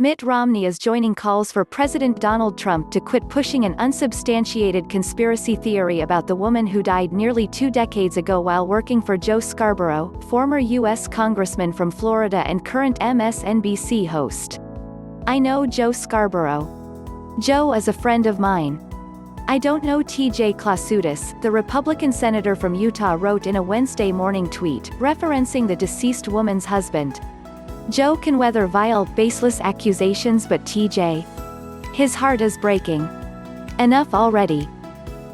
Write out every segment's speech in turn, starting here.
Mitt Romney is joining calls for President Donald Trump to quit pushing an unsubstantiated conspiracy theory about the woman who died nearly 2 decades ago while working for Joe Scarborough, former U.S. congressman from Florida and current MSNBC host. "I know Joe Scarborough. Joe is a friend of mine. I don't know T.J. Klausutis," the Republican senator from Utah wrote in a Wednesday morning tweet, referencing the deceased woman's husband. "Joe can weather vile, baseless accusations, but T.J. his heart is breaking. Enough already."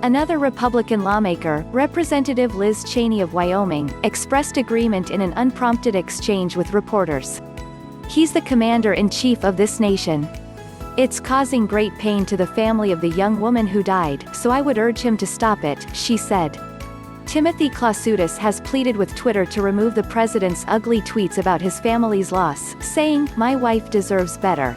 Another Republican lawmaker, Representative Liz Cheney of Wyoming, expressed agreement in an unprompted exchange with reporters. "He's the commander-in-chief of this nation. It's causing great pain to the family of the young woman who died, so I would urge him to stop it," she said. Timothy Klausutis has pleaded with Twitter to remove the president's ugly tweets about his family's loss, saying, "My wife deserves better."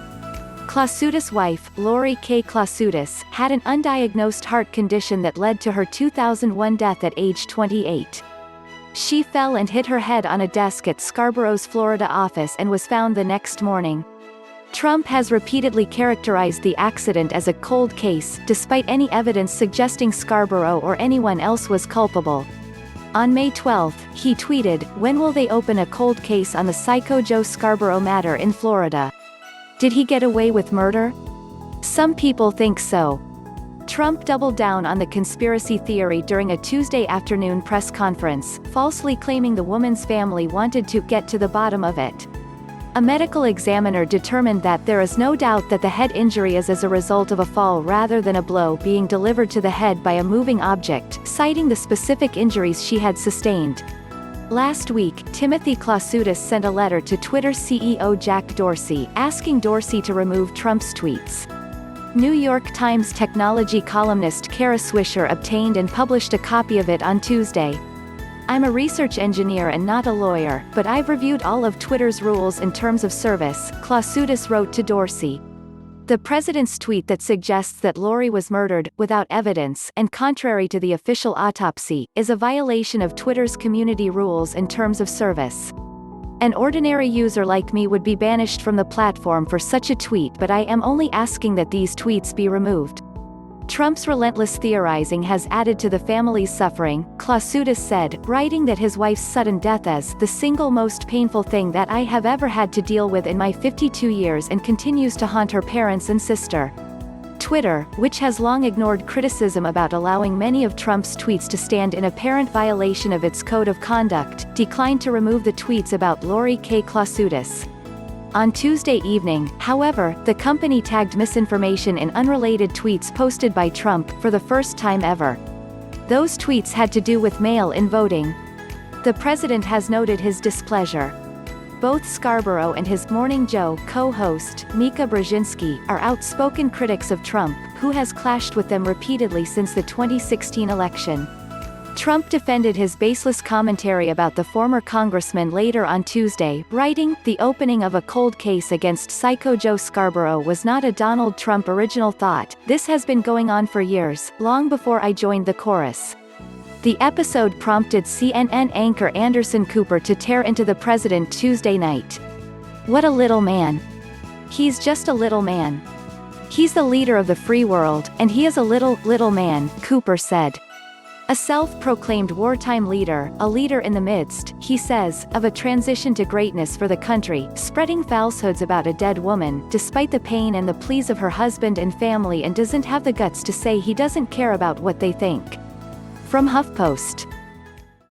Klausutis' wife, Lori K. Klausutis, had an undiagnosed heart condition that led to her 2001 death at age 28. She fell and hit her head on a desk at Scarborough's Florida office and was found the next morning. Trump has repeatedly characterized the accident as a cold case, despite any evidence suggesting Scarborough or anyone else was culpable. On May 12, he tweeted, "When will they open a cold case on the psycho Joe Scarborough matter in Florida? Did he get away with murder? Some people think so." Trump doubled down on the conspiracy theory during a Tuesday afternoon press conference, falsely claiming the woman's family wanted to get to the bottom of it. A medical examiner determined that there is no doubt that the head injury is as a result of a fall rather than a blow being delivered to the head by a moving object, citing the specific injuries she had sustained. Last week, Timothy Klausutis sent a letter to Twitter CEO Jack Dorsey, asking Dorsey to remove Trump's tweets. New York Times technology columnist Kara Swisher obtained and published a copy of it on Tuesday. "I'm a research engineer and not a lawyer, but I've reviewed all of Twitter's rules and terms of service," Klausutis wrote to Dorsey. The president's tweet that suggests that Lori was murdered, without evidence, and contrary to the official autopsy, is a violation of Twitter's community rules and terms of service. "An ordinary user like me would be banished from the platform for such a tweet, but I am only asking that these tweets be removed. Trump's relentless theorizing has added to the family's suffering," Klausutis said, writing that his wife's sudden death is "the single most painful thing that I have ever had to deal with in my 52 years and continues to haunt her parents and sister." Twitter, which has long ignored criticism about allowing many of Trump's tweets to stand in apparent violation of its code of conduct, declined to remove the tweets about Lori K. Klausutis. On Tuesday evening, however, the company tagged misinformation in unrelated tweets posted by Trump, for the first time ever. Those tweets had to do with mail-in voting. The president has noted his displeasure. Both Scarborough and his Morning Joe co-host, Mika Brzezinski, are outspoken critics of Trump, who has clashed with them repeatedly since the 2016 election. Trump defended his baseless commentary about the former congressman later on Tuesday, writing, "The opening of a cold case against psycho Joe Scarborough was not a Donald Trump original thought. This has been going on for years, long before I joined the chorus." The episode prompted CNN anchor Anderson Cooper to tear into the president Tuesday night. "What a little man. He's just a little man. He's the leader of the free world, and he is a little man," Cooper said. A self-proclaimed wartime leader, a leader in the midst, he says, of a transition to greatness for the country, spreading falsehoods about a dead woman, despite the pain and the pleas of her husband and family, and doesn't have the guts to say he doesn't care about what they think. From HuffPost.